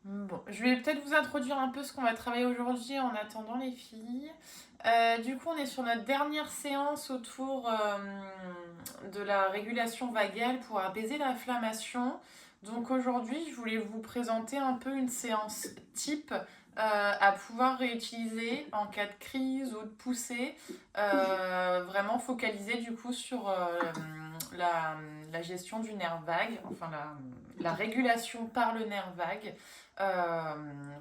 Bon, je vais peut-être vous introduire un peu ce qu'on va travailler aujourd'hui en attendant les filles. Du coup, on est sur notre dernière séance autour de la régulation vagal pour apaiser l'inflammation. Donc aujourd'hui, je voulais vous présenter un peu une séance type à pouvoir réutiliser en cas de crise ou de poussée. Vraiment focalisé du coup sur la, la gestion du nerf vague, enfin la régulation par le nerf vague.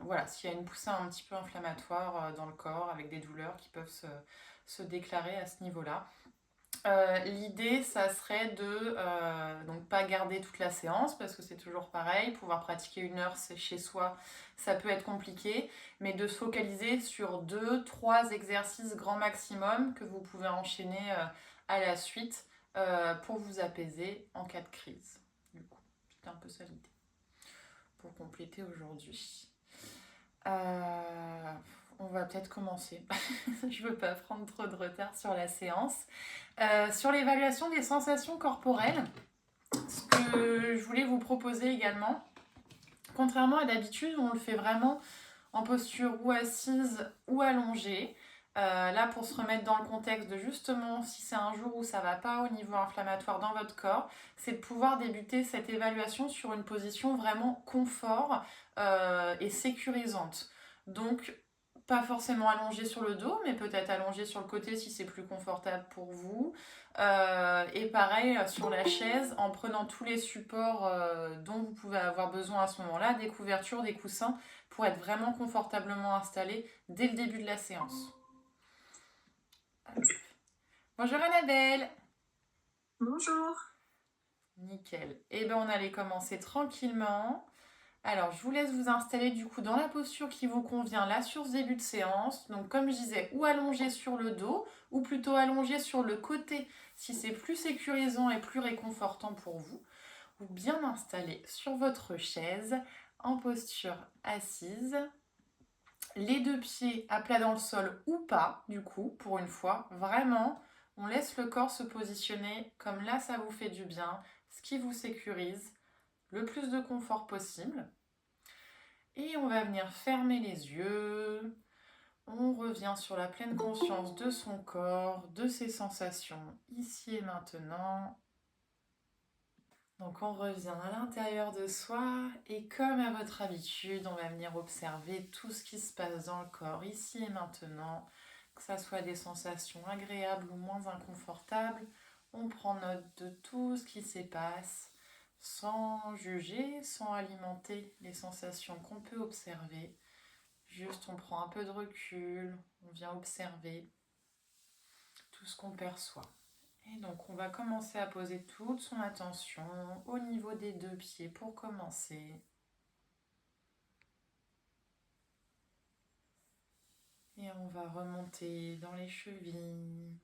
Voilà, s'il y a une poussée un petit peu inflammatoire dans le corps avec des douleurs qui peuvent se déclarer à ce niveau-là. L'idée, ça serait de donc pas garder toute la séance parce que c'est toujours pareil, pouvoir pratiquer 1 heure c'est chez soi, ça peut être compliqué, mais de se focaliser sur 2, 3 exercices grand maximum que vous pouvez enchaîner à la suite pour vous apaiser en cas de crise. Du coup, c'était un peu ça l'idée pour compléter aujourd'hui. Euh, on va peut-être commencer. Je veux pas prendre trop de retard sur la séance. Sur l'évaluation des sensations corporelles, ce que je voulais vous proposer également, contrairement à d'habitude, on le fait vraiment en posture ou assise ou allongée. Là, pour se remettre dans le contexte de justement, si c'est un jour où ça va pas au niveau inflammatoire dans votre corps, c'est de pouvoir débuter cette évaluation sur une position vraiment confort et sécurisante. Donc, pas forcément allongé sur le dos, mais peut-être allongé sur le côté si c'est plus confortable pour vous. Et pareil sur la chaise, en prenant tous les supports dont vous pouvez avoir besoin à ce moment-là, des couvertures, des coussins, pour être vraiment confortablement installé dès le début de la séance. Bonjour Annabelle. Bonjour. Nickel. Et bien on allait commencer tranquillement. Alors, je vous laisse vous installer du coup dans la posture qui vous convient là sur ce début de séance. Donc, comme je disais, ou allongé sur le dos, ou plutôt allongé sur le côté si c'est plus sécurisant et plus réconfortant pour vous. Ou bien installé sur votre chaise en posture assise. Les 2 pieds à plat dans le sol ou pas, du coup, pour une fois. Vraiment, on laisse le corps se positionner comme là ça vous fait du bien, ce qui vous sécurise, le plus de confort possible. Et on va venir fermer les yeux. On revient sur la pleine conscience de son corps, de ses sensations, ici et maintenant. Donc on revient à l'intérieur de soi et comme à votre habitude, on va venir observer tout ce qui se passe dans le corps, ici et maintenant, que ce soit des sensations agréables ou moins inconfortables. On prend note de tout ce qui s'y passe sans juger, sans alimenter les sensations qu'on peut observer. Juste, on prend un peu de recul, on vient observer tout ce qu'on perçoit. Et donc, on va commencer à poser toute son attention au niveau des 2 pieds pour commencer. Et on va remonter dans les chevilles.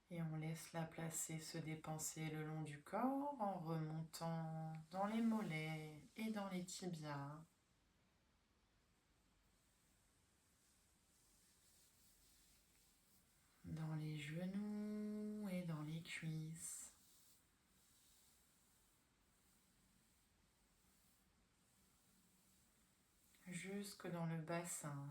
Et on laisse la placer se dépenser le long du corps en remontant dans les mollets et dans les tibias. Dans les genoux et dans les cuisses. Jusque dans le bassin.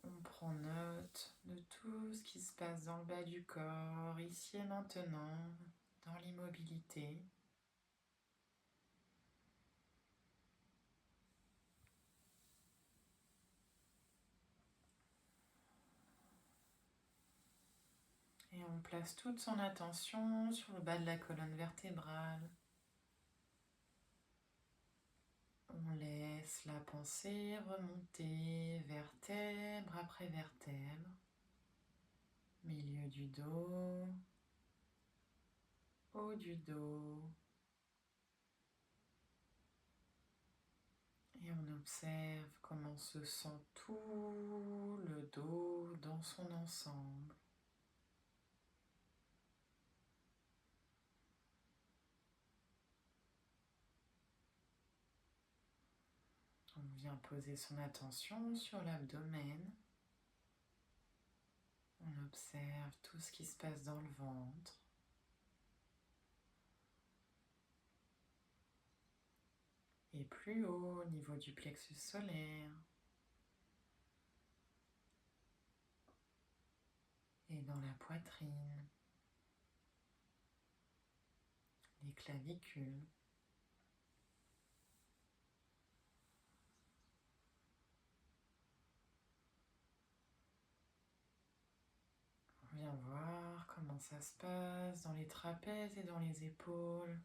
On prend note de tout ce qui se passe dans le bas du corps, ici et maintenant, dans l'immobilité. Et on place toute son attention sur le bas de la colonne vertébrale. On laisse la pensée remonter vertèbre après vertèbre, milieu du dos, haut du dos. Et on observe comment se sent tout le dos dans son ensemble. On vient poser son attention sur l'abdomen. On observe tout ce qui se passe dans le ventre. Et plus haut, au niveau du plexus solaire. Et dans la poitrine. Les clavicules. On vient voir comment ça se passe dans les trapèzes et dans les épaules.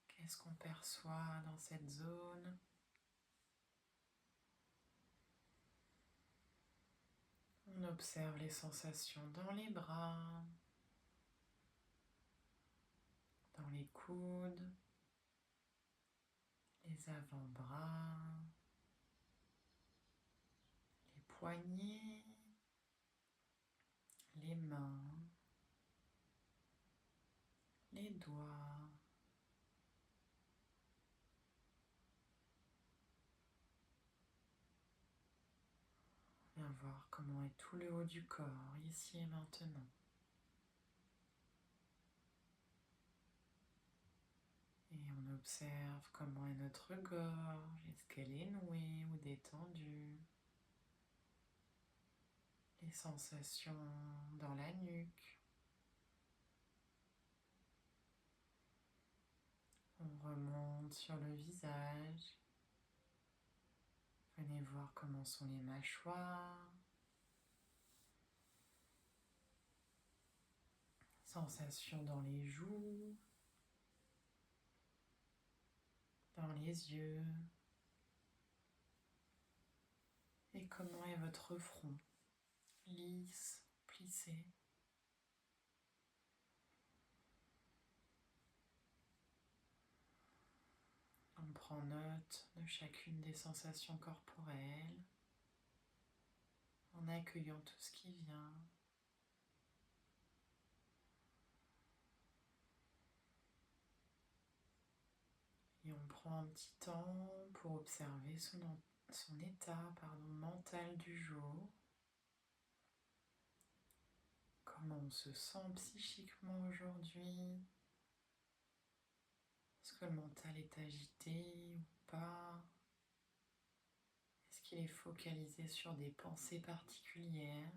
Qu'est-ce qu'on perçoit dans cette zone? On observe les sensations dans les bras, dans les coudes, les avant-bras, les poignets, les mains, les doigts. On vient voir comment est tout le haut du corps, ici et maintenant. Et on observe comment est notre gorge, est-ce qu'elle est nouée ou détendue. Les sensations dans la nuque. On remonte sur le visage. Venez voir comment sont les mâchoires. Sensations dans les joues, dans les yeux. Et comment est votre front? Lisse, plissé. On prend note de chacune des sensations corporelles en accueillant tout ce qui vient. Et on prend un petit temps pour observer son état mental du jour. Comment on se sent psychiquement aujourd'hui? Est-ce que le mental est agité ou pas? Est-ce qu'il est focalisé sur des pensées particulières?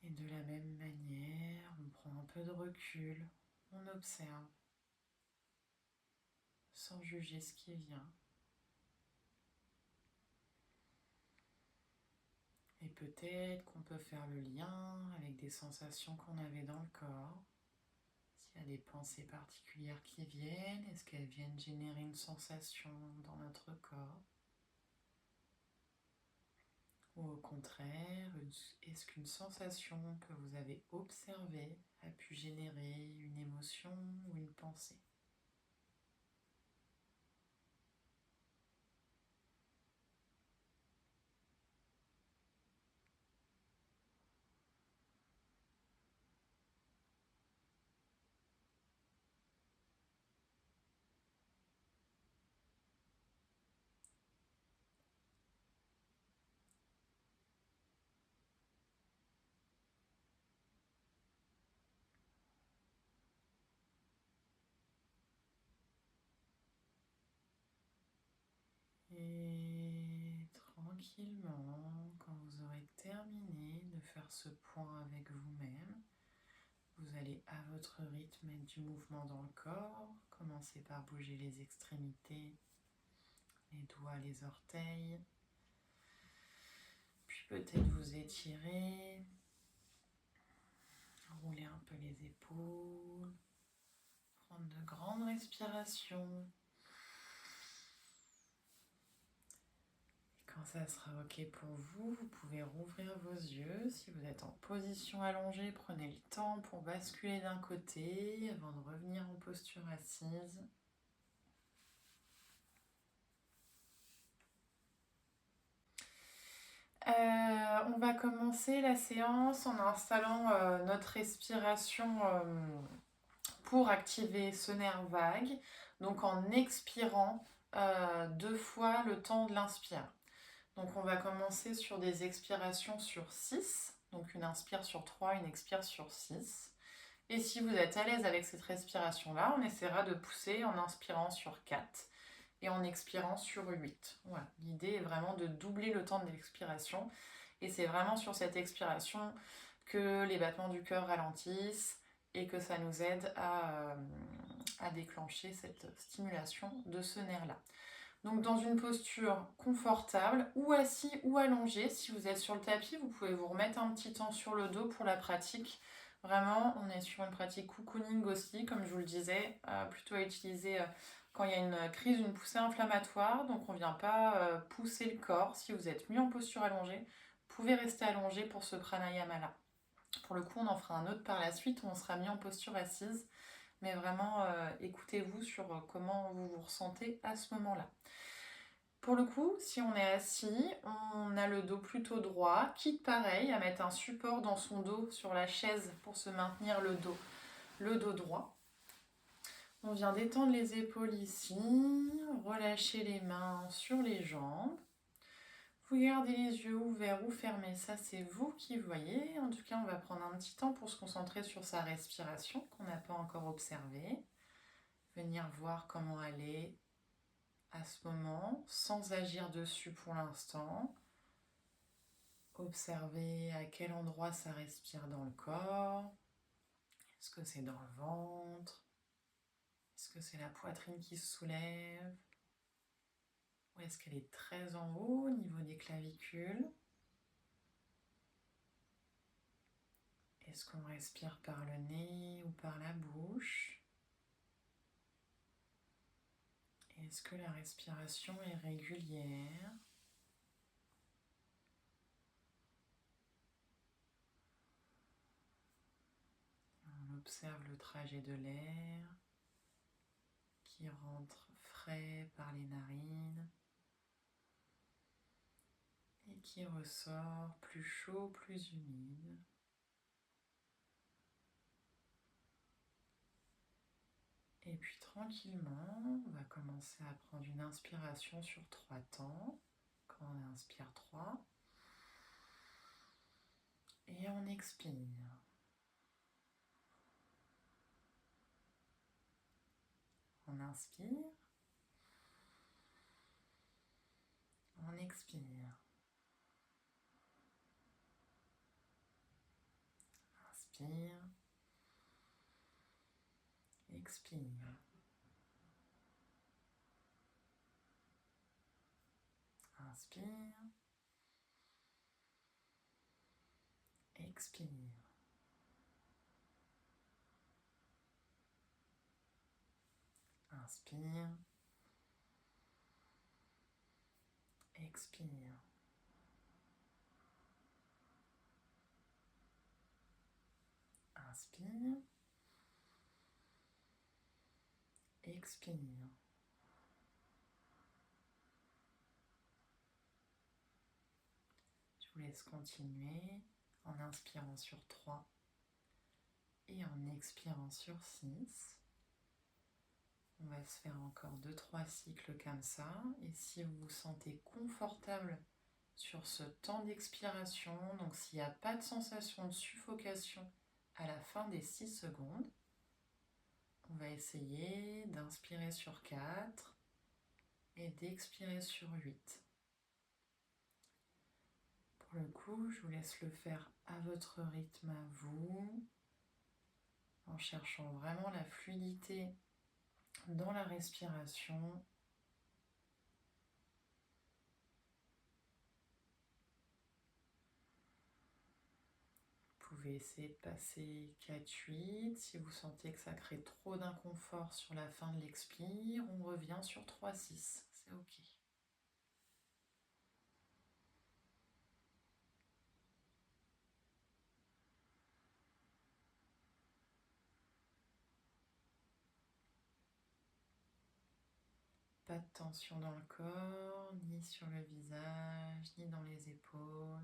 Et de la même manière, on prend un peu de recul, on observe, sans juger ce qui vient. Et peut-être qu'on peut faire le lien avec des sensations qu'on avait dans le corps. S'il y a des pensées particulières qui viennent, est-ce qu'elles viennent générer une sensation dans notre corps? Ou au contraire, est-ce qu'une sensation que vous avez observée a pu générer une émotion ou une pensée? Et tranquillement, quand vous aurez terminé de faire ce point avec vous-même, vous allez à votre rythme mettre du mouvement dans le corps. Commencez par bouger les extrémités, les doigts, les orteils. Puis peut-être vous étirer, rouler un peu les épaules, prendre de grandes respirations. Quand ça sera OK pour vous, vous pouvez rouvrir vos yeux. Si vous êtes en position allongée, prenez le temps pour basculer d'un côté avant de revenir en posture assise. On va commencer la séance en installant notre respiration pour activer ce nerf vague. Donc en expirant 2 fois le temps de l'inspire. Donc on va commencer sur des expirations sur 6. Donc une inspire sur 3, une expire sur 6. Et si vous êtes à l'aise avec cette respiration-là, on essaiera de pousser en inspirant sur 4 et en expirant sur 8. Voilà. L'idée est vraiment de doubler le temps de l'expiration. Et c'est vraiment sur cette expiration que les battements du cœur ralentissent et que ça nous aide à déclencher cette stimulation de ce nerf-là. Donc dans une posture confortable, ou assis ou allongé. Si vous êtes sur le tapis, vous pouvez vous remettre un petit temps sur le dos pour la pratique. Vraiment, on est sur une pratique cocooning aussi, comme je vous le disais, plutôt à utiliser quand il y a une crise, une poussée inflammatoire. Donc on ne vient pas pousser le corps. Si vous êtes mis en posture allongée, vous pouvez rester allongé pour ce pranayama-là. Pour le coup, on en fera un autre par la suite où on sera mis en posture assise. Mais vraiment, écoutez-vous sur comment vous vous ressentez à ce moment-là. Pour le coup, si on est assis, on a le dos plutôt droit, quitte pareil à mettre un support dans son dos sur la chaise pour se maintenir le dos droit. On vient détendre les épaules ici, relâcher les mains sur les jambes. Vous gardez les yeux ouverts ou fermés, ça c'est vous qui voyez. En tout cas, on va prendre un petit temps pour se concentrer sur sa respiration qu'on n'a pas encore observée. Venir voir comment elle est à ce moment, sans agir dessus pour l'instant. Observez à quel endroit ça respire dans le corps. Est-ce que c'est dans le ventre? Est-ce que c'est la poitrine qui se soulève? Ou est-ce qu'elle est très en haut au niveau des clavicules? Est-ce qu'on respire par le nez ou par la bouche? Est-ce que la respiration est régulière? On observe le trajet de l'air qui rentre frais par les narines et qui ressort plus chaud, plus humide. Et puis tranquillement, on va commencer à prendre une inspiration sur 3 temps. Quand on inspire 3. Et on expire. On inspire. On expire. Inspire. Expire. Inspire. Expire. Inspire. Expire. Inspire. Expire. Je vous laisse continuer en inspirant sur 3 et en expirant sur 6. On va se faire encore 2-3 cycles comme ça. Et si vous vous sentez confortable sur ce temps d'expiration, donc s'il n'y a pas de sensation de suffocation à la fin des 6 secondes, on va essayer d'inspirer sur 4 et d'expirer sur 8. Pour le coup, je vous laisse le faire à votre rythme à vous, en cherchant vraiment la fluidité dans la respiration. Vous pouvez essayer de passer 4-8. Si vous sentez que ça crée trop d'inconfort sur la fin de l'expire, on revient sur 3-6. C'est ok. Pas de tension dans le corps, ni sur le visage, ni dans les épaules.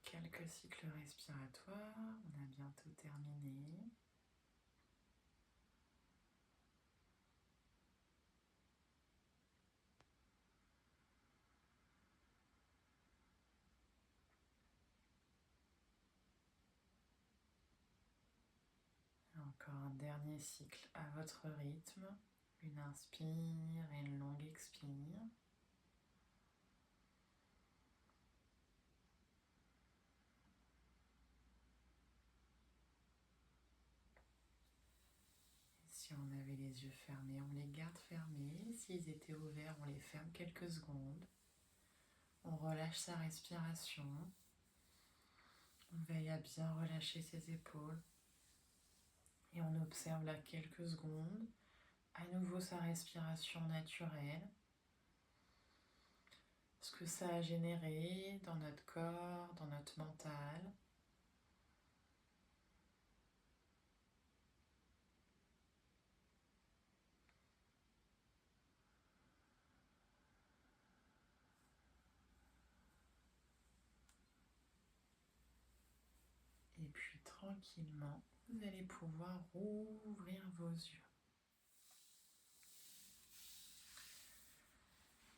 Quelques cycles respiratoires, on a bientôt terminé. Encore un dernier cycle à votre rythme. Une inspire et une longue expire. Si on avait les yeux fermés, on les garde fermés. S'ils étaient ouverts, on les ferme quelques secondes. On relâche sa respiration. On veille à bien relâcher ses épaules. Et on observe là quelques secondes. À nouveau sa respiration naturelle. Ce que ça a généré dans notre corps, dans notre mental. Et puis tranquillement, vous allez pouvoir rouvrir vos yeux.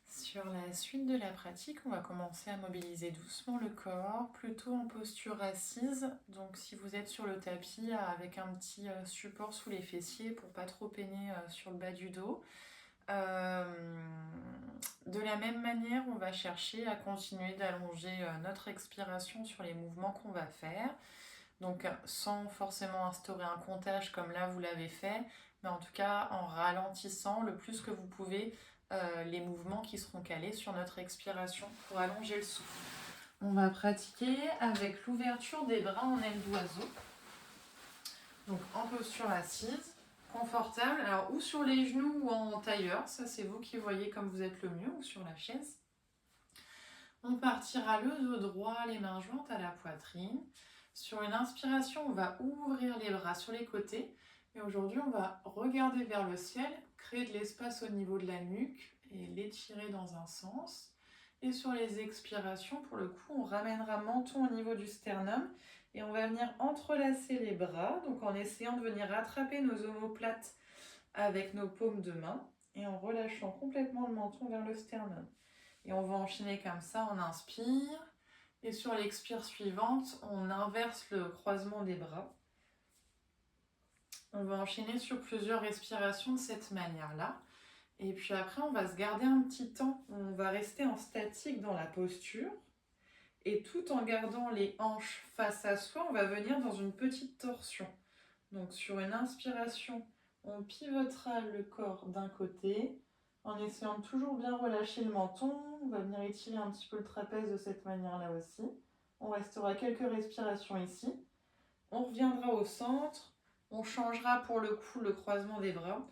Sur la suite de la pratique, on va commencer à mobiliser doucement le corps, plutôt en posture assise. Donc si vous êtes sur le tapis avec un petit support sous les fessiers pour pas trop peiner sur le bas du dos. De la même manière, on va chercher à continuer d'allonger notre expiration sur les mouvements qu'on va faire. Donc sans forcément instaurer un comptage comme là vous l'avez fait, mais en tout cas en ralentissant le plus que vous pouvez les mouvements qui seront calés sur notre expiration pour allonger le souffle. On va pratiquer avec l'ouverture des bras en aile d'oiseau. Donc en posture assise, confortable, alors ou sur les genoux ou en tailleur, ça c'est vous qui voyez comme vous êtes le mieux, ou sur la chaise. On partira le dos droit, les mains jointes à la poitrine. Sur une inspiration, on va ouvrir les bras sur les côtés. Et aujourd'hui, on va regarder vers le ciel, créer de l'espace au niveau de la nuque et l'étirer dans un sens. Et sur les expirations, pour le coup, on ramènera menton au niveau du sternum et on va venir entrelacer les bras, donc en essayant de venir rattraper nos omoplates avec nos paumes de main et en relâchant complètement le menton vers le sternum. Et on va enchaîner comme ça, on inspire. Et sur l'expire suivante, on inverse le croisement des bras. On va enchaîner sur plusieurs respirations de cette manière-là. Et puis après, on va se garder un petit temps. On va rester en statique dans la posture. Et tout en gardant les hanches face à soi, on va venir dans une petite torsion. Donc sur une inspiration, on pivotera le corps d'un côté. En essayant de toujours bien relâcher le menton, on va venir étirer un petit peu le trapèze de cette manière-là aussi. On restera quelques respirations ici. On reviendra au centre. On changera pour le coup le croisement des bras.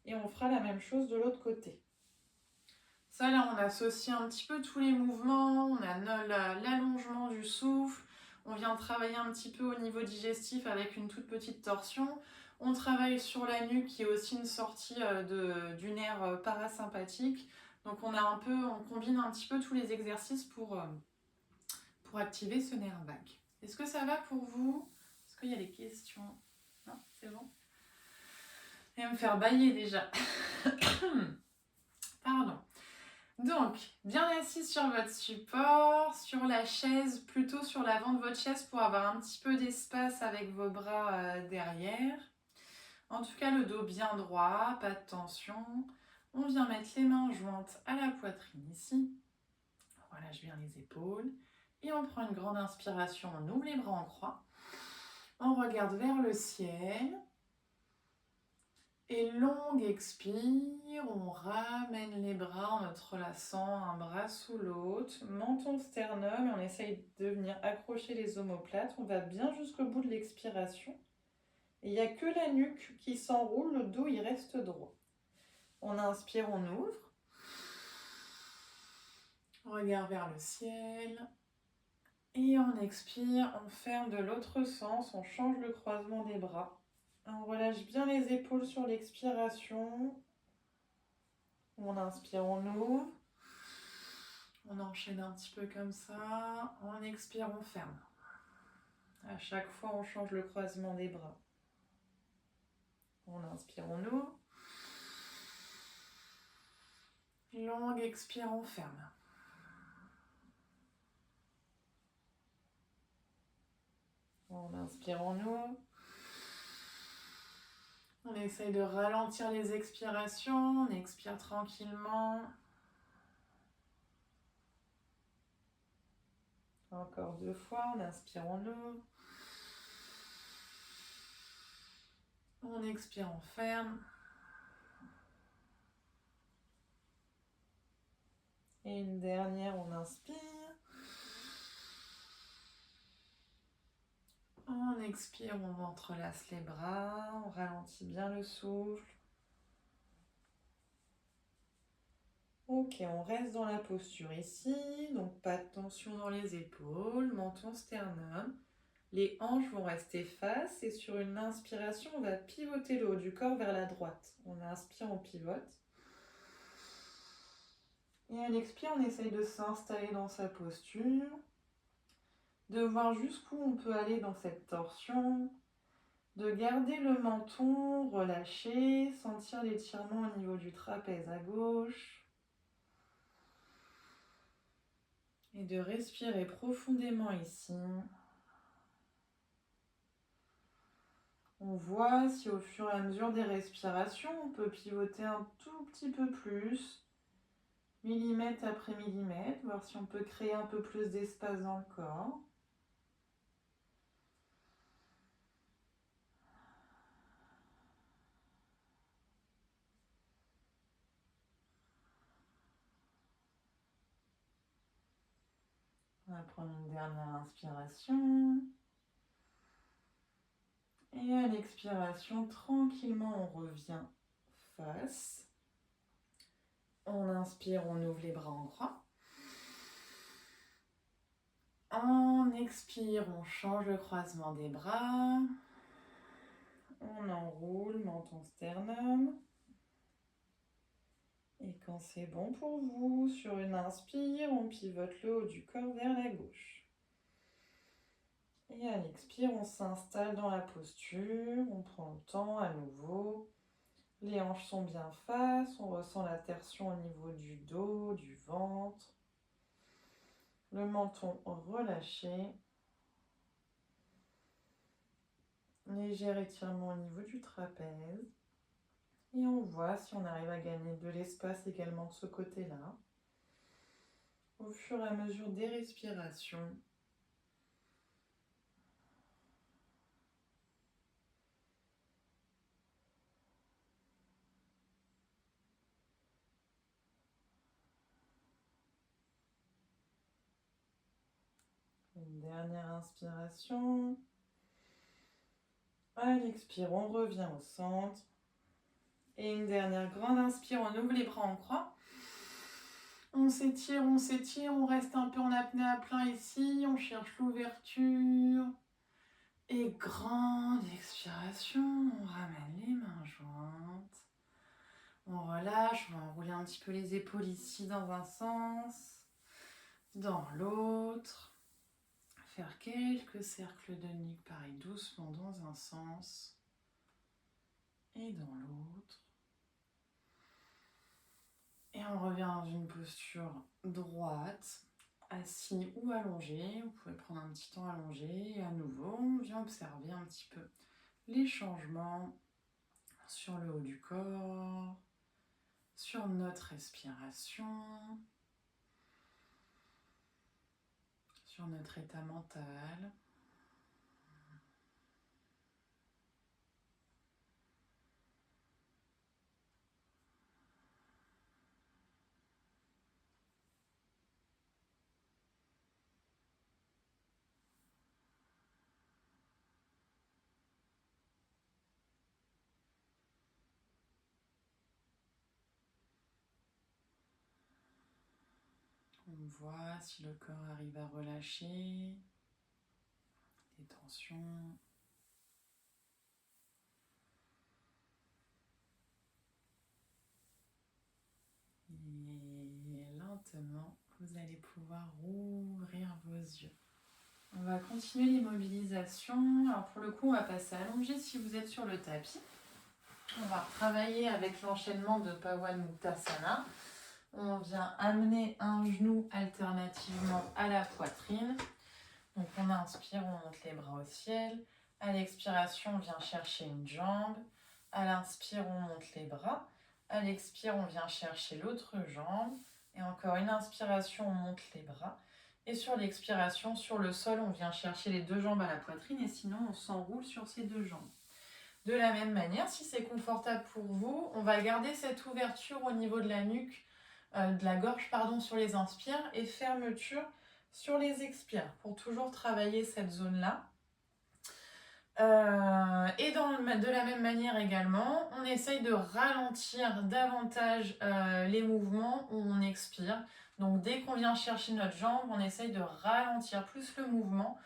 Et on fera la même chose de l'autre côté. Ça là, on associe un petit peu tous les mouvements. On a l'allongement du souffle. On vient travailler un petit peu au niveau digestif avec une toute petite torsion. On travaille sur la nuque qui est aussi une sortie du nerf parasympathique. Donc on combine un petit peu tous les exercices pour activer ce nerf vague. Est-ce que ça va pour vous? Est-ce qu'il y a des questions? Non, c'est bon? Il va me faire bailler déjà. Pardon. Donc, bien assis sur votre support, sur la chaise, plutôt sur l'avant de votre chaise pour avoir un petit peu d'espace avec vos bras derrière. En tout cas, le dos bien droit, pas de tension. On vient mettre les mains jointes à la poitrine ici. On relâche bien les épaules. Et on prend une grande inspiration, on ouvre les bras en croix. On regarde vers le ciel. Et longue expire, on ramène les bras en entrelaçant un bras sous l'autre, menton sternum, et on essaye de venir accrocher les omoplates. On va bien jusqu'au bout de l'expiration. Et il n'y a que la nuque qui s'enroule, le dos il reste droit. On inspire, on ouvre. On regarde vers le ciel. Et on expire, on ferme de l'autre sens, on change le croisement des bras. On relâche bien les épaules sur l'expiration. On inspire, on ouvre. On enchaîne un petit peu comme ça. On expire, on ferme. À chaque fois, on change le croisement des bras. On inspire, on ouvre. Longue expire, on ferme. On inspire, on ouvre. On essaye de ralentir les expirations. On expire tranquillement. Encore 2 fois. On inspire, on ouvre. On expire, on ferme. Et une dernière, on inspire. On expire, on entrelace les bras, on ralentit bien le souffle. Ok, on reste dans la posture ici, donc pas de tension dans les épaules, menton, sternum. Les hanches vont rester face et sur une inspiration, on va pivoter le haut du corps vers la droite. On inspire, on pivote. Et à l'expire, on essaye de s'installer dans sa posture, de voir jusqu'où on peut aller dans cette torsion, de garder le menton relâché, sentir l'étirement au niveau du trapèze à gauche. Et de respirer profondément ici. On voit si au fur et à mesure des respirations, on peut pivoter un tout petit peu plus, millimètre après millimètre, voir si on peut créer un peu plus d'espace dans le corps. On va prendre une dernière inspiration. Et à l'expiration, tranquillement, on revient face. On inspire, on ouvre les bras en croix. On expire, on change le croisement des bras. On enroule, menton sternum. Et quand c'est bon pour vous, sur une inspire, on pivote le haut du corps vers la gauche. Et à l'expire, on s'installe dans la posture, on prend le temps à nouveau. Les hanches sont bien face, on ressent la torsion au niveau du dos, du ventre. Le menton relâché. Léger étirement au niveau du trapèze. Et on voit si on arrive à gagner de l'espace également de ce côté-là. Au fur et à mesure des respirations. Une dernière inspiration. À l'expire, on revient au centre. Et une dernière grande inspire, on ouvre les bras en croix. On s'étire, on reste un peu en apnée à plein ici. On cherche l'ouverture. Et grande expiration, on ramène les mains jointes. On relâche, on va enrouler un petit peu les épaules ici dans un sens, dans l'autre. Faire quelques cercles de nuque, pareil, doucement dans un sens et dans l'autre. Et on revient dans une posture droite, assis ou allongé. Vous pouvez prendre un petit temps allongé. Et à nouveau, on vient observer un petit peu les changements sur le haut du corps, sur notre respiration, sur notre état mental. On voit si le corps arrive à relâcher les tensions. Et lentement, vous vous allez pouvoir ouvrir vos yeux. On va continuer l'immobilisation. Alors pour le coup, on va passer allongé si vous êtes sur le tapis. On va travailler avec l'enchaînement de Pawanmuktasana. On vient amener un genou alternativement à la poitrine. Donc on inspire, on monte les bras au ciel. À l'expiration, on vient chercher une jambe. À l'inspire, on monte les bras. À l'expire, on vient chercher l'autre jambe. Et encore une inspiration, on monte les bras. Et sur l'expiration, sur le sol, on vient chercher les deux jambes à la poitrine. Et sinon, on s'enroule sur ces deux jambes. De la même manière, si c'est confortable pour vous, on va garder cette ouverture au niveau de la nuque, de la gorge, pardon, sur les inspires et fermeture sur les expires pour toujours travailler cette zone-là. Et de la même manière également, on essaye de ralentir davantage les mouvements où on expire. Donc dès qu'on vient chercher notre jambe, on essaye de ralentir plus le mouvement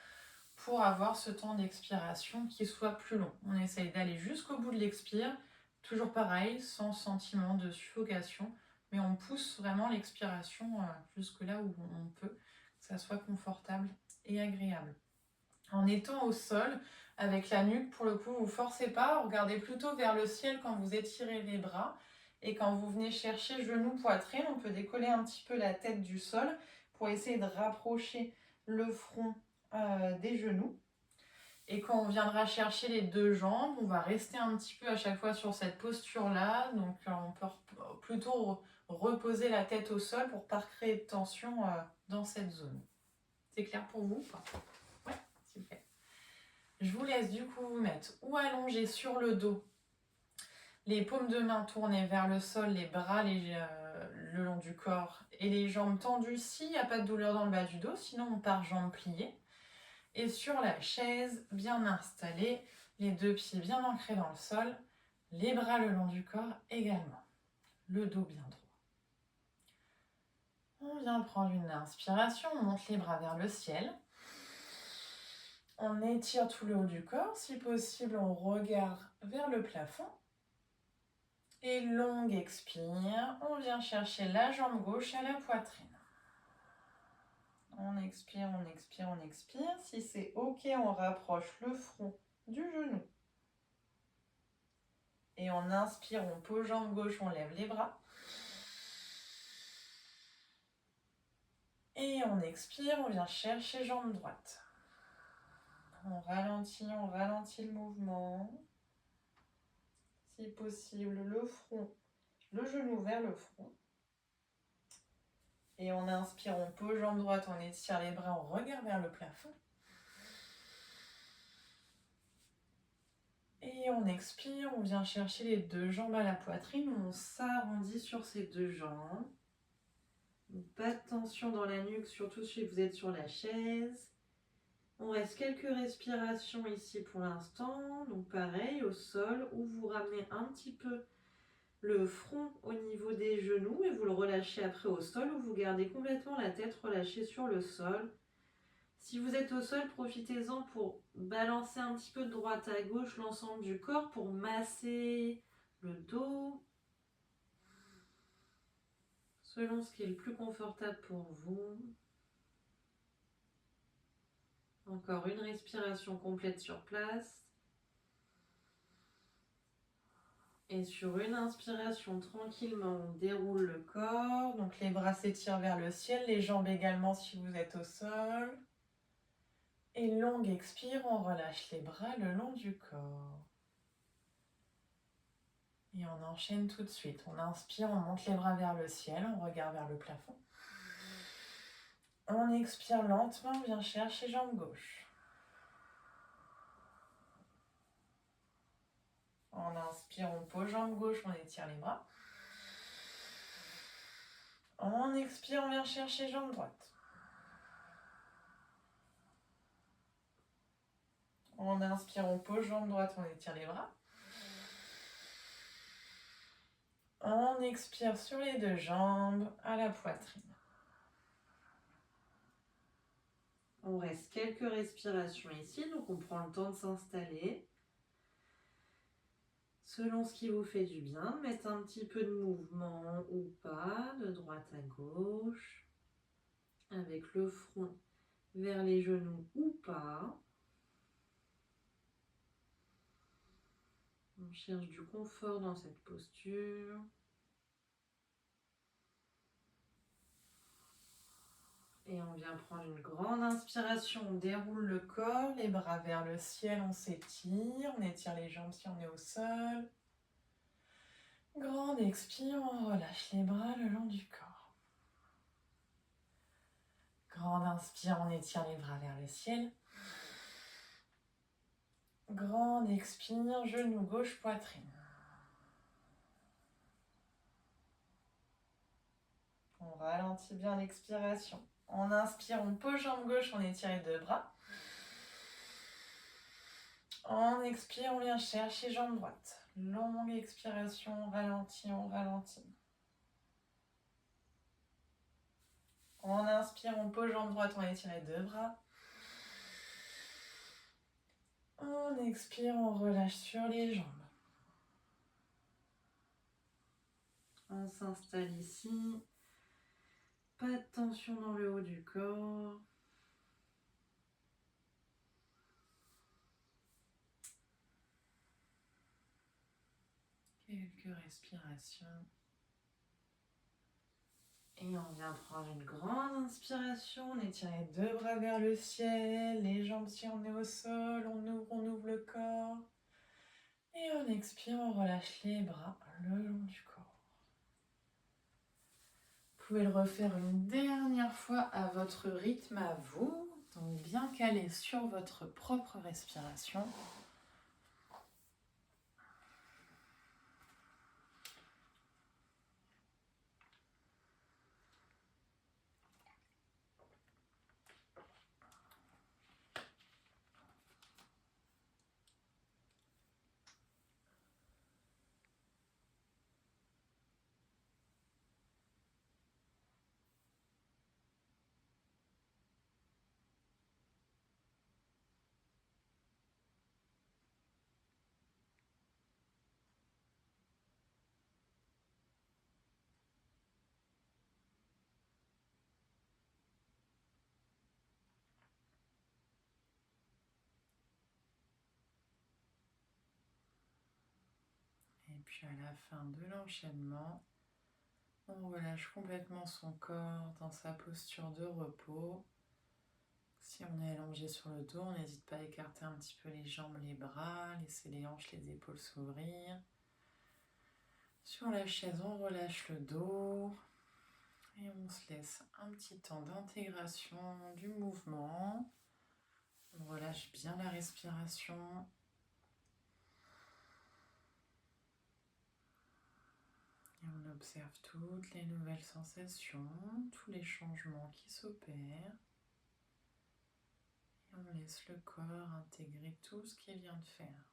pour avoir ce temps d'expiration qui soit plus long. On essaye d'aller jusqu'au bout de l'expire, toujours pareil, sans sentiment de suffocation, mais on pousse vraiment l'expiration jusque là où on peut, que ça soit confortable et agréable. En étant au sol, avec la nuque, pour le coup, vous ne forcez pas, regardez plutôt vers le ciel quand vous étirez les bras. Et quand vous venez chercher genou, poitrine, on peut décoller un petit peu la tête du sol pour essayer de rapprocher le front des genoux. Et quand on viendra chercher les deux jambes, on va rester un petit peu à chaque fois sur cette posture-là. Donc on peut plutôt reposer la tête au sol pour ne pas créer de tension dans cette zone. C'est clair pour vous ou pas? Ouais, super. Je vous laisse du coup vous mettre ou allongé sur le dos, les paumes de main tournées vers le sol, les bras le long du corps et les jambes tendues s'il n'y a pas de douleur dans le bas du dos, sinon on part jambes pliées. Et sur la chaise, bien installée, les deux pieds bien ancrés dans le sol, les bras le long du corps également, le dos bien droit. On vient prendre une inspiration, on monte les bras vers le ciel. On étire tout le haut du corps, si possible on regarde vers le plafond. Et longue expire, on vient chercher la jambe gauche à la poitrine. On expire, on expire, on expire. Si c'est ok, on rapproche le front du genou. Et on inspire, on pose jambe gauche, on lève les bras. Et on expire, on vient chercher jambe droite. On ralentit le mouvement. Si possible, le front, le genou vers le front. Et on inspire, on pose jambe droite, on étire les bras, on regarde vers le plafond. Et on expire, on vient chercher les deux jambes à la poitrine, on s'arrondit sur ces deux jambes. Pas de tension dans la nuque, surtout si vous êtes sur la chaise. On reste quelques respirations ici pour l'instant. Donc pareil, au sol, où vous ramenez un petit peu le front au niveau des genoux et vous le relâchez après au sol, où vous gardez complètement la tête relâchée sur le sol. Si vous êtes au sol, profitez-en pour balancer un petit peu de droite à gauche l'ensemble du corps pour masser le dos, selon ce qui est le plus confortable pour vous. Encore une respiration complète sur place. Et sur une inspiration, tranquillement, on déroule le corps. Donc les bras s'étirent vers le ciel, les jambes également si vous êtes au sol. Et longue expire, on relâche les bras le long du corps. Et on enchaîne tout de suite. On inspire, on monte les bras vers le ciel, on regarde vers le plafond. On expire lentement, on vient chercher jambe gauche. On inspire, on pose jambe gauche, on étire les bras. On expire, on vient chercher jambe droite. On inspire, on pose jambe droite, on étire les bras. On expire sur les deux jambes à la poitrine. On reste quelques respirations ici, donc on prend le temps de s'installer. Selon ce qui vous fait du bien, mettre un petit peu de mouvement ou pas, de droite à gauche. avec le front vers les genoux ou pas. On cherche du confort dans cette posture. Et on vient prendre une grande inspiration, on déroule le corps, les bras vers le ciel, on s'étire, on étire les jambes si on est au sol. Grande expire, on relâche les bras le long du corps. Grande inspire, on étire les bras vers le ciel. Grande expire, genou gauche, poitrine. On ralentit bien l'expiration. On inspire, on pose jambe gauche, on étire les deux bras. On expire, on vient chercher jambe droite. Longue expiration, on ralentit, on ralentit. On inspire, on pose jambe droite, on étire les deux bras. On expire, on relâche sur les jambes. On s'installe ici. Pas de tension dans le haut du corps. Quelques respirations. Et on vient prendre une grande inspiration. On étire les deux bras vers le ciel. Les jambes si on est au sol. On ouvre le corps. Et on expire, on relâche les bras le long du corps. Vous pouvez le refaire une dernière fois à votre rythme à vous. Donc bien calé sur votre propre respiration. Et puis à la fin de l'enchaînement, on relâche complètement son corps dans sa posture de repos. Si on est allongé sur le dos, on n'hésite pas à écarter un petit peu les jambes, les bras, laisser les hanches, les épaules s'ouvrir. Sur la chaise, on relâche le dos et on se laisse un petit temps d'intégration du mouvement. On relâche bien la respiration. Et on observe toutes les nouvelles sensations, tous les changements qui s'opèrent. Et on laisse le corps intégrer tout ce qu'il vient de faire.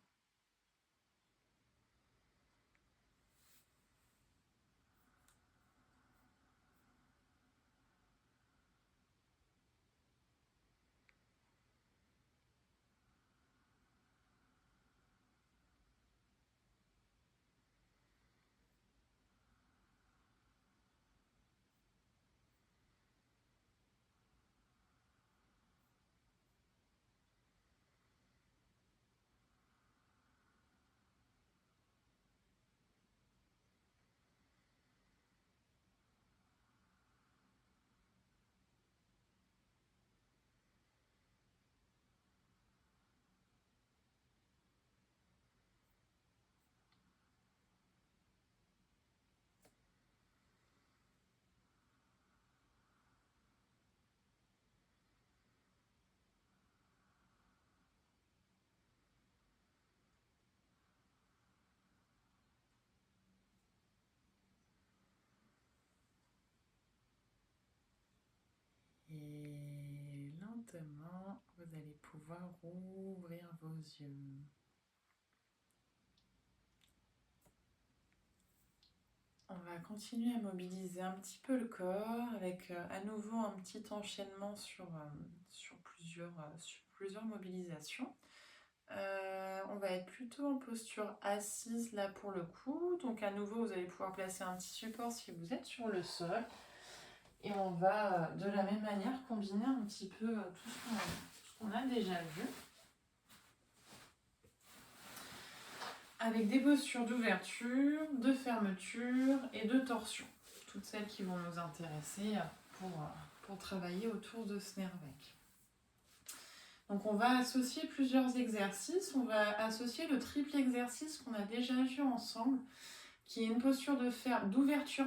Et lentement, vous allez pouvoir ouvrir vos yeux. On va continuer à mobiliser un petit peu le corps avec à nouveau un petit enchaînement sur plusieurs mobilisations. On va être plutôt en posture assise là pour le coup. Donc à nouveau, vous allez pouvoir placer un petit support si vous êtes sur le sol. Et on va de la même manière combiner un petit peu tout ce qu'on a déjà vu. Avec des postures d'ouverture, de fermeture et de torsion. Toutes celles qui vont nous intéresser pour travailler autour de ce nerf vague. Donc on va associer plusieurs exercices. On va associer le triple exercice qu'on a déjà vu ensemble, qui est une posture d'ouverture,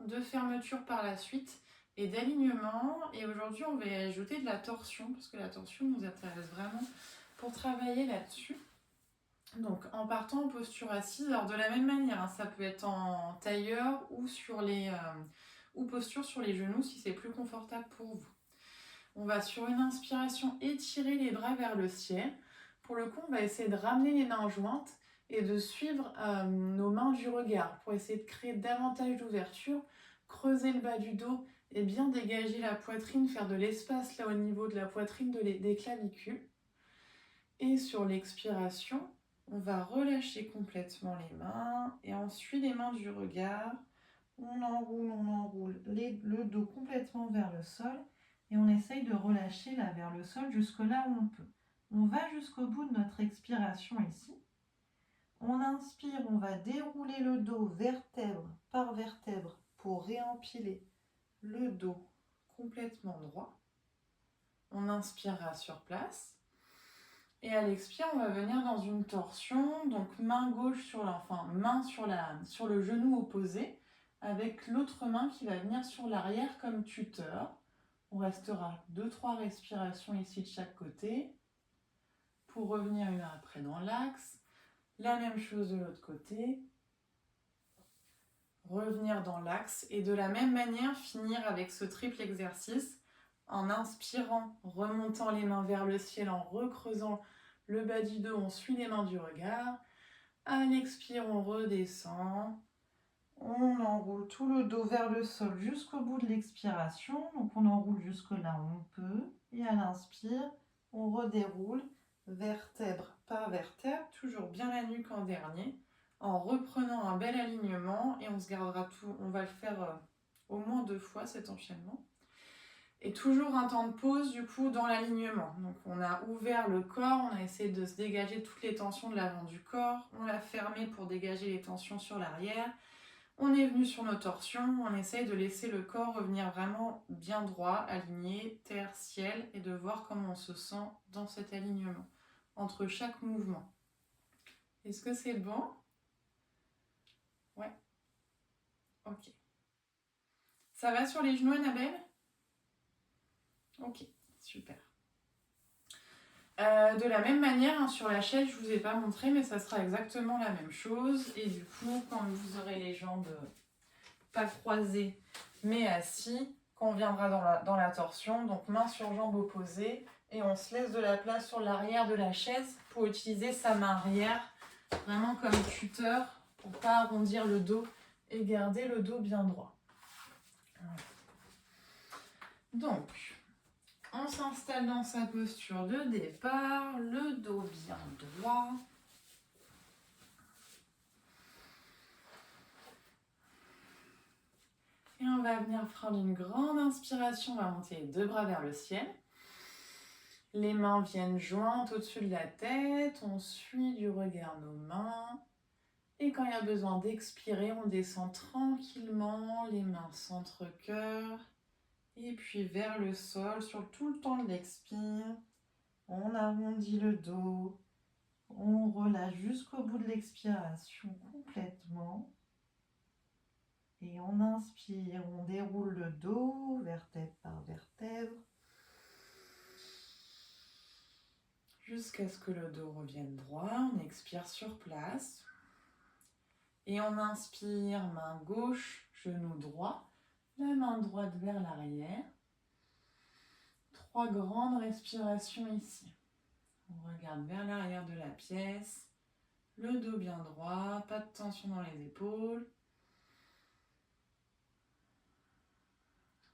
de fermeture par la suite et d'alignement. Et aujourd'hui, on va y ajouter de la torsion, parce que la torsion nous intéresse vraiment pour travailler là-dessus. Donc en partant en posture assise, alors de la même manière, ça peut être en tailleur ou ou posture sur les genoux si c'est plus confortable pour vous. On va sur une inspiration étirer les bras vers le ciel. Pour le coup, on va essayer de ramener les mains jointes et de suivre nos mains du regard pour essayer de créer davantage d'ouverture, creuser le bas du dos et bien dégager la poitrine, faire de l'espace là au niveau de la poitrine des clavicules. Et sur l'expiration, on va relâcher complètement les mains et on suit les mains du regard. On enroule le dos complètement vers le sol et on essaye de relâcher là vers le sol jusque là où on peut. On va jusqu'au bout de notre expiration ici. On inspire, on va dérouler le dos vertèbre par vertèbre pour réempiler le dos complètement droit. On inspirera sur place. Et à l'expire, on va venir dans une torsion, donc main gauche main sur le genou opposé, avec l'autre main qui va venir sur l'arrière comme tuteur. On restera 2-3 respirations ici de chaque côté, pour revenir une heure après dans l'axe. La même chose de l'autre côté. Revenir dans l'axe et de la même manière finir avec ce triple exercice en inspirant, remontant les mains vers le ciel, en recreusant le bas du dos, on suit les mains du regard. À l'expire, on redescend. On enroule tout le dos vers le sol jusqu'au bout de l'expiration. Donc on enroule jusque là où on peut. Et à l'inspire, on redéroule vertèbre par vertèbre, toujours bien la nuque en dernier, en reprenant un bel alignement. Et on se gardera tout. On va le faire au moins 2 fois cet enchaînement. Et toujours un temps de pause du coup dans l'alignement. Donc on a ouvert le corps, on a essayé de se dégager toutes les tensions de l'avant du corps, on l'a fermé pour dégager les tensions sur l'arrière. On est venu sur nos torsions, on essaye de laisser le corps revenir vraiment bien droit, aligné, terre, ciel, et de voir comment on se sent dans cet alignement, entre chaque mouvement. Est-ce que c'est bon? Ouais. Ok. Ça va sur les genoux, Annabelle? Ok, super. De la même manière, sur la chaise, je ne vous ai pas montré, mais ça sera exactement la même chose. Et du coup, quand vous aurez les jambes pas croisées, mais assis, quand on viendra dans la torsion, donc main sur jambe opposée, et on se laisse de la place sur l'arrière de la chaise pour utiliser sa main arrière, vraiment comme tuteur, pour ne pas arrondir le dos et garder le dos bien droit. Voilà. Donc, on s'installe dans sa posture de départ, le dos bien droit. Et on va venir prendre une grande inspiration, on va monter les 2 bras vers le ciel. Les mains viennent jointes au-dessus de la tête, on suit du regard nos mains. Et quand il y a besoin d'expirer, on descend tranquillement, les mains centre-cœur. Et puis vers le sol, sur tout le temps de l'expire. On arrondit le dos, on relâche jusqu'au bout de l'expiration complètement. Et on inspire, on déroule le dos, vertèbre par vertèbre. Jusqu'à ce que le dos revienne droit, on expire sur place. Et on inspire, main gauche, genou droit, la main droite vers l'arrière. 3 grandes respirations ici. On regarde vers l'arrière de la pièce, le dos bien droit, pas de tension dans les épaules.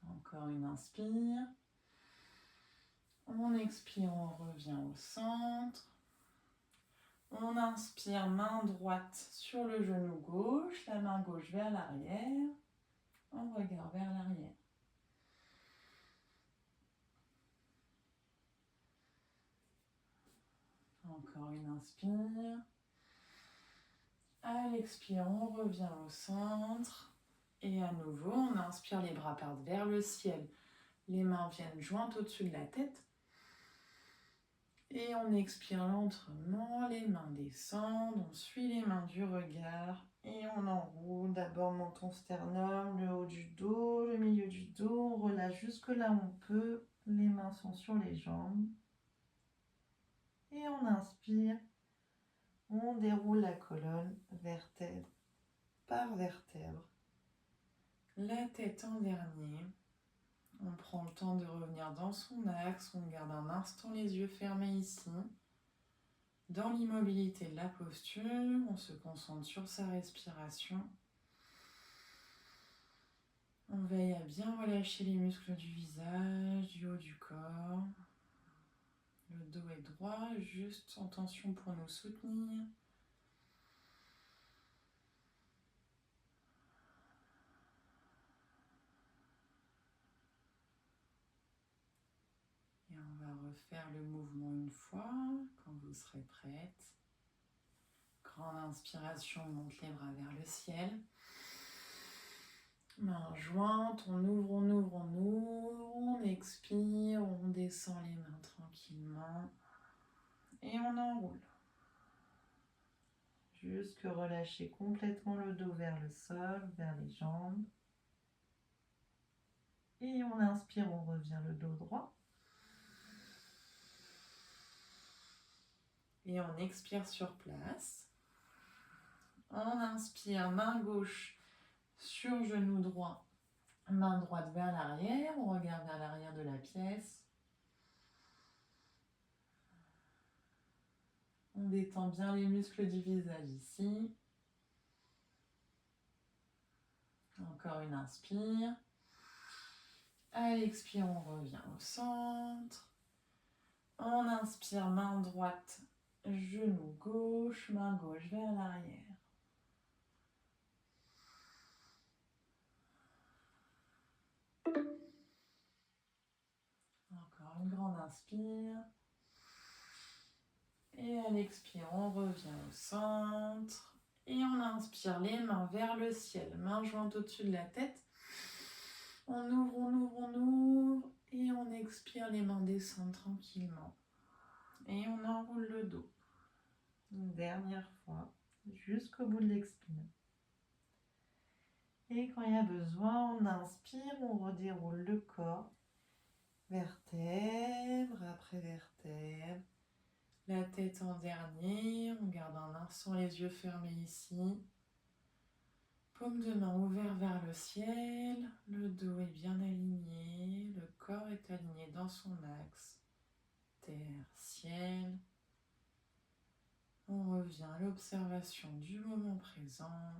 Encore une inspire. On expire, on revient au centre. On inspire, main droite sur le genou gauche, la main gauche vers l'arrière. On regarde vers l'arrière. Encore une inspire. À l'expire, on revient au centre. Et à nouveau, on inspire, les bras partent vers le ciel. Les mains viennent jointes au-dessus de la tête. Et on expire lentement, les mains descendent, on suit les mains du regard. Et on enroule d'abord menton sternum, le haut du dos, le milieu du dos. On relâche jusque là où on peut. Les mains sont sur les jambes. Et on inspire. On déroule la colonne, vertèbre par vertèbre. La tête en dernier. On prend le temps de revenir dans son axe. On garde un instant les yeux fermés ici. Dans l'immobilité de la posture, on se concentre sur sa respiration. On veille à bien relâcher les muscles du visage, du haut du corps. Le dos est droit, juste en tension pour nous soutenir. Et on va refaire le mouvement une fois, quand vous serez prête. Grande inspiration, on monte les bras vers le ciel. Mains jointes, on ouvre, on ouvre, on ouvre. On expire, on descend les mains tranquillement. Et on enroule. Jusque relâcher complètement le dos vers le sol, vers les jambes. Et on inspire, on revient le dos droit. Et on expire sur place. On inspire, main gauche sur genou droit, main droite vers l'arrière. On regarde vers l'arrière de la pièce. On détend bien les muscles du visage ici. Encore une inspire. À l'expire, on revient au centre. On inspire, main droite, genou gauche, main gauche vers l'arrière. Encore une grande inspire. Et à l'expire, on revient au centre. Et on inspire, les mains vers le ciel, mains jointes au-dessus de la tête. On ouvre, on ouvre, on ouvre. Et on expire, les mains descendent tranquillement. Et on enroule le dos. Une dernière fois, jusqu'au bout de l'expire. Et quand il y a besoin, on inspire, on redéroule le corps. Vertèbre après vertèbre. La tête en dernier, on garde un instant les yeux fermés ici. Paume de main ouverte vers le ciel, le dos est bien aligné, le corps est aligné dans son axe. Terre, ciel. On revient à l'observation du moment présent.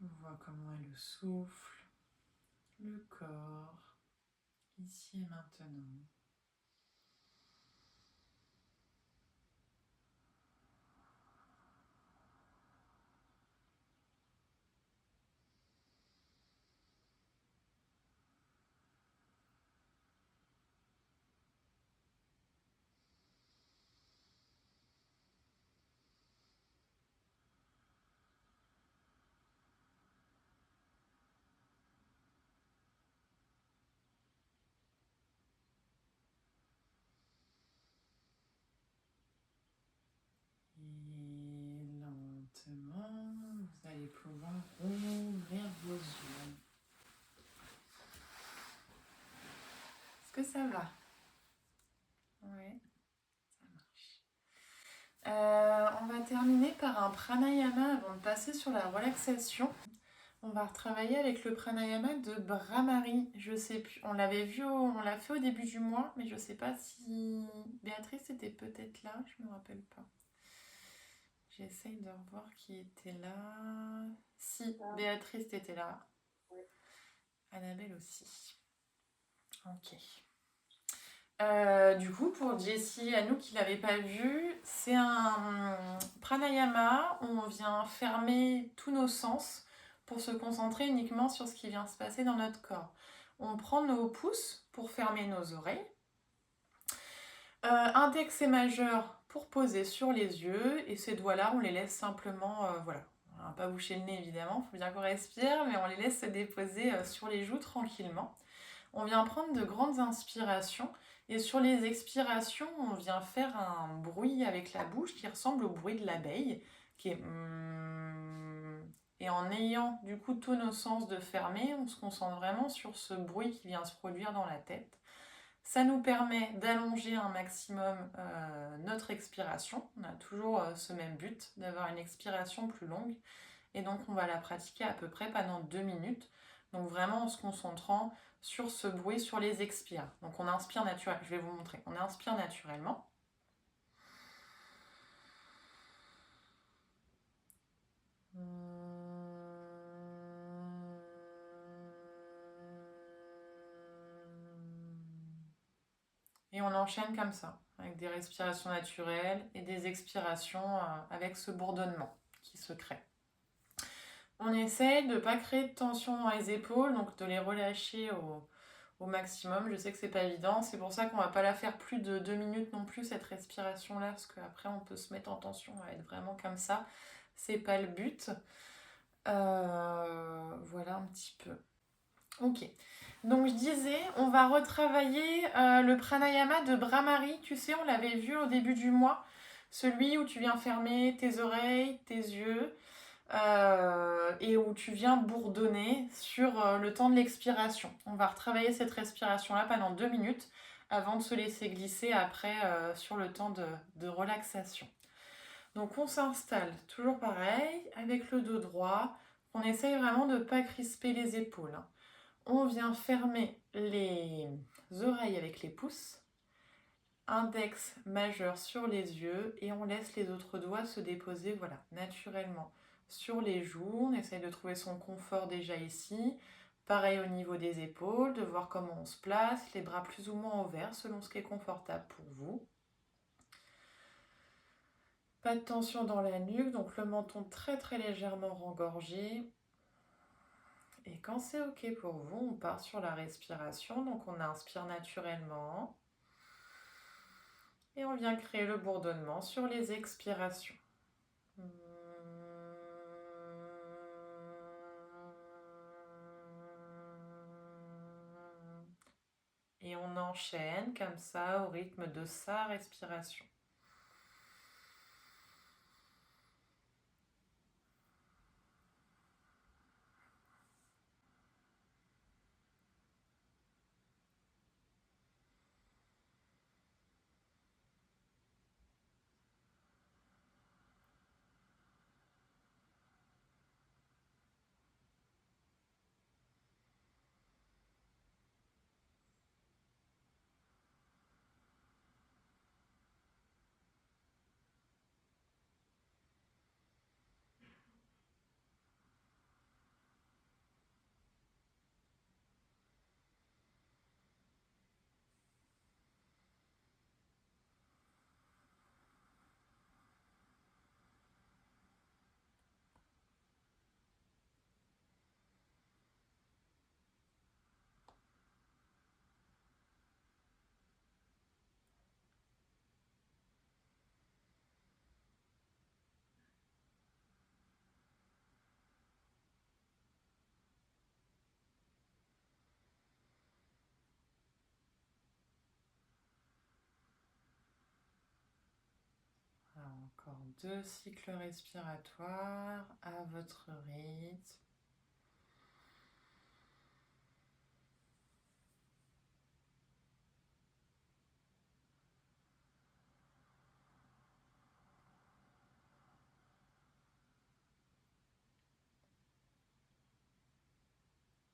On voit comment est le souffle, le corps, ici et maintenant. Et lentement, vous allez pouvoir ouvrir vos yeux. Est-ce que ça va? Oui, ça marche. On va terminer par un pranayama avant de passer sur la relaxation. On va retravailler avec le pranayama de Brahmari. Je sais plus, on l'avait vu, on l'a fait au début du mois, mais je sais pas si Béatrice était peut-être là, je me rappelle pas. J'essaye de revoir qui était là. Si, Béatrice était là. Oui. Annabelle aussi. Ok. Du coup, pour Jessie, à nous qui ne l'avait pas vu, c'est un pranayama où on vient fermer tous nos sens pour se concentrer uniquement sur ce qui vient se passer dans notre corps. On prend nos pouces pour fermer nos oreilles. Index et majeur pour poser sur les yeux. Et ces doigts-là, on les laisse simplement, voilà. On va pas boucher le nez évidemment, il faut bien qu'on respire, mais on les laisse se déposer sur les joues tranquillement. On vient prendre de grandes inspirations et sur les expirations, on vient faire un bruit avec la bouche qui ressemble au bruit de l'abeille, qui est et en ayant du coup tous nos sens de fermés, on se concentre vraiment sur ce bruit qui vient se produire dans la tête. Ça nous permet d'allonger un maximum notre expiration. On a toujours ce même but, d'avoir une expiration plus longue. Et donc on va la pratiquer à peu près pendant 2 minutes. Donc vraiment en se concentrant sur ce bruit, sur les expires. Donc on inspire naturellement. Je vais vous montrer. On inspire naturellement. Et on enchaîne comme ça, avec des respirations naturelles et des expirations avec ce bourdonnement qui se crée. On essaye de ne pas créer de tension dans les épaules, donc de les relâcher au maximum. Je sais que c'est pas évident, c'est pour ça qu'on va pas la faire plus de 2 minutes non plus, cette respiration-là, parce qu'après on peut se mettre en tension, on va être vraiment comme ça. C'est pas le but. Voilà un petit peu. Ok. Donc je disais, on va retravailler le pranayama de Brahmari. Tu sais, on l'avait vu au début du mois. Celui où tu viens fermer tes oreilles, tes yeux. Et où tu viens bourdonner sur le temps de l'expiration. On va retravailler cette respiration-là pendant 2 minutes avant de se laisser glisser après sur le temps de relaxation. Donc on s'installe toujours pareil, avec le dos droit. On essaye vraiment de ne pas crisper les épaules. On vient fermer les oreilles avec les pouces, index majeur sur les yeux et on laisse les autres doigts se déposer voilà, naturellement sur les joues. On essaye de trouver son confort déjà ici. Pareil au niveau des épaules, de voir comment on se place, les bras plus ou moins ouverts selon ce qui est confortable pour vous. Pas de tension dans la nuque, donc le menton très très légèrement rengorgé. Et quand c'est ok pour vous, on part sur la respiration. Donc on inspire naturellement. Et on vient créer le bourdonnement sur les expirations. Et on enchaîne comme ça au rythme de sa respiration. Alors, encore 2 cycles respiratoires à votre rythme.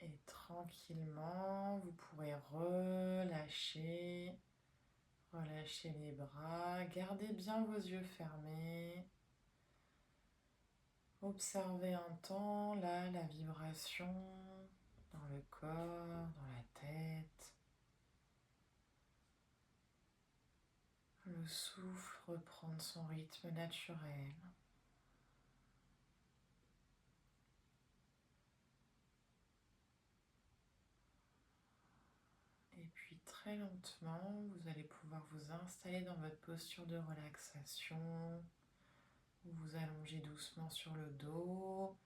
Et tranquillement, vous pourrez relâcher les bras. Gardez bien vos yeux fermés. Observez un temps, là, la vibration dans le corps, dans la tête. Le souffle reprendre son rythme naturel. Et puis très lentement, vous allez pouvoir vous installer dans votre posture de relaxation. Vous allongez doucement sur le dos.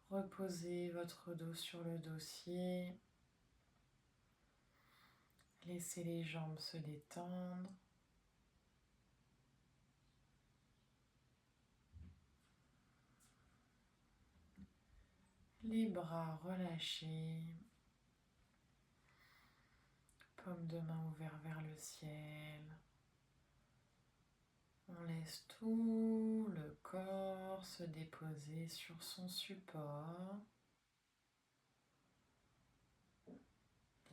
Reposez votre dos sur le dossier. Laissez les jambes se détendre. Les bras relâchés. Paume de main ouverte vers le ciel. On laisse tout le corps se déposer sur son support.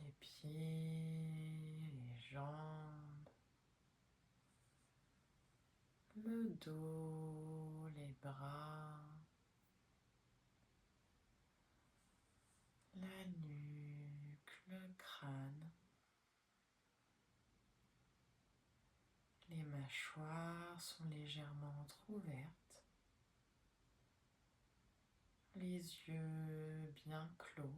Les pieds, les jambes, le dos, les bras, la nuque, le crâne, les mâchoires sont légèrement entrouvertes, les yeux bien clos.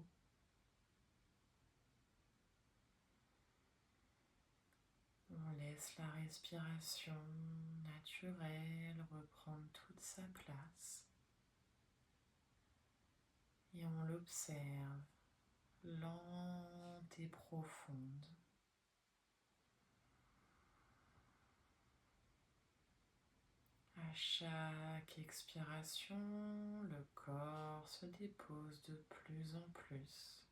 On laisse la respiration naturelle reprendre toute sa place et on l'observe lente et profonde. À chaque expiration, le corps se dépose de plus en plus.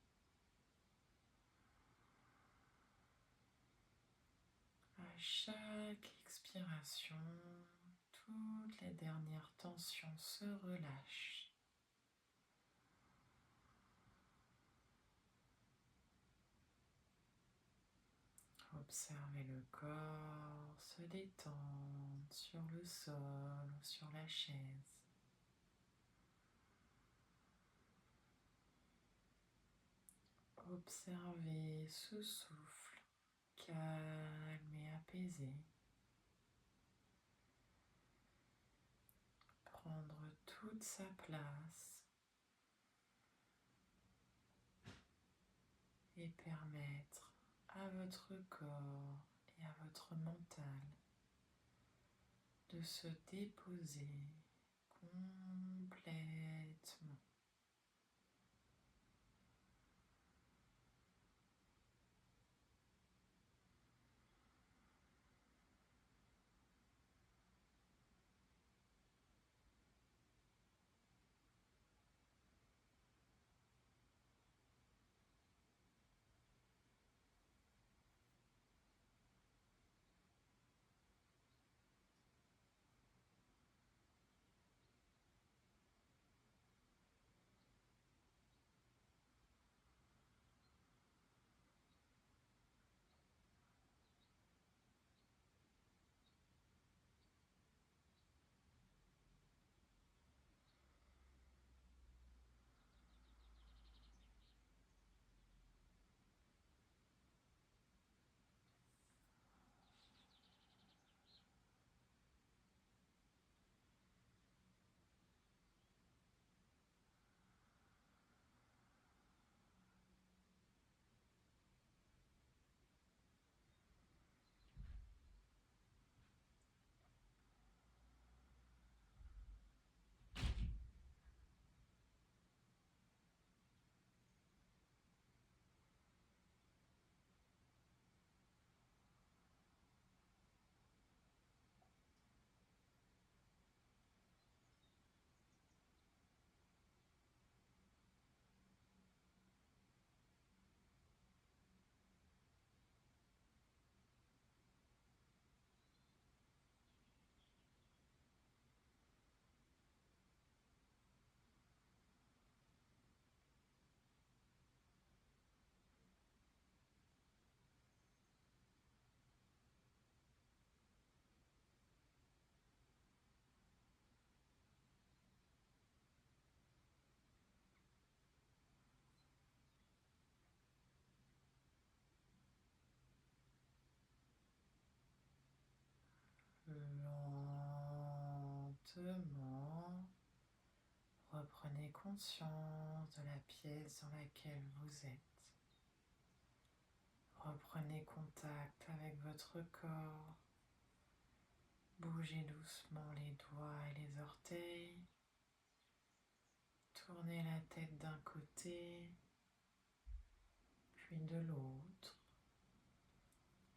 À chaque expiration, toutes les dernières tensions se relâchent. Observez le corps se détendre sur le sol ou sur la chaise. Observez ce souffle calme et apaisé. Prendre toute sa place et permettre à votre corps et à votre mental de se déposer complètement. Lentement, reprenez conscience de la pièce dans laquelle vous êtes. reprenez contact avec votre corps. Bougez doucement les doigts et les orteils. Tournez la tête d'un côté, puis de l'autre.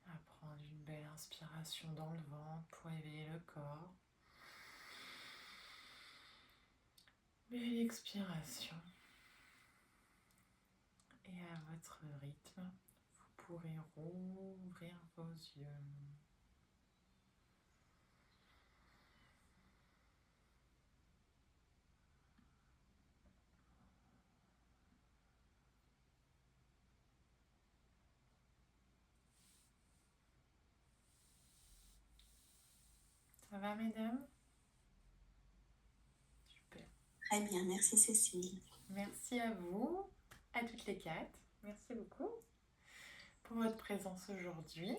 À prendre une belle inspiration dans le ventre pour éveiller le corps. Belle expiration. Et à votre rythme, vous pourrez rouvrir vos yeux. Ça va, mesdames? Super. Très bien, merci Cécile. Merci à vous, à toutes les quatre. Merci beaucoup pour votre présence aujourd'hui.